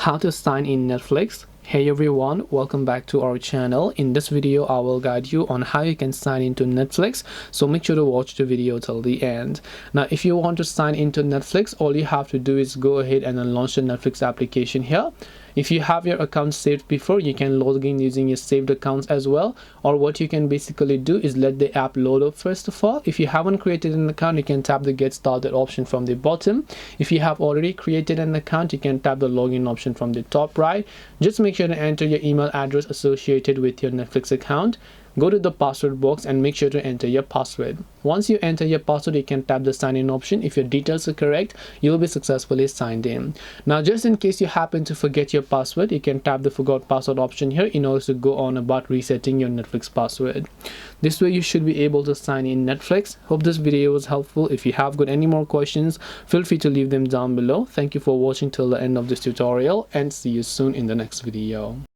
How to sign in Netflix. Hey everyone, welcome back to our channel. In this video I will guide you on how you can sign into Netflix, so make sure to watch the video till the end. Now if you want to sign into Netflix, all you have to do is go ahead and then launch the Netflix application here. If you have your account saved before, you can log in using your saved accounts as well, or what you can basically do is let the app load up first of all. If you haven't created an account, you can tap the get started option from the bottom. If you have already created an account, you can tap the login option from the top right. Just make sure to enter your email address associated with your Netflix account. Go to the password box and make sure to enter your password. Once you enter your password, you can tap the sign in option. If your details are correct, you'll be successfully signed in. Now just in case you happen to forget your password, you can tap the forgot password option here in order to go on about resetting your Netflix password. This way you should be able to sign in Netflix. Hope this video was helpful. If you have got any more questions, feel free to leave them down below. Thank you for watching till the end of this tutorial, and see you soon in the next video.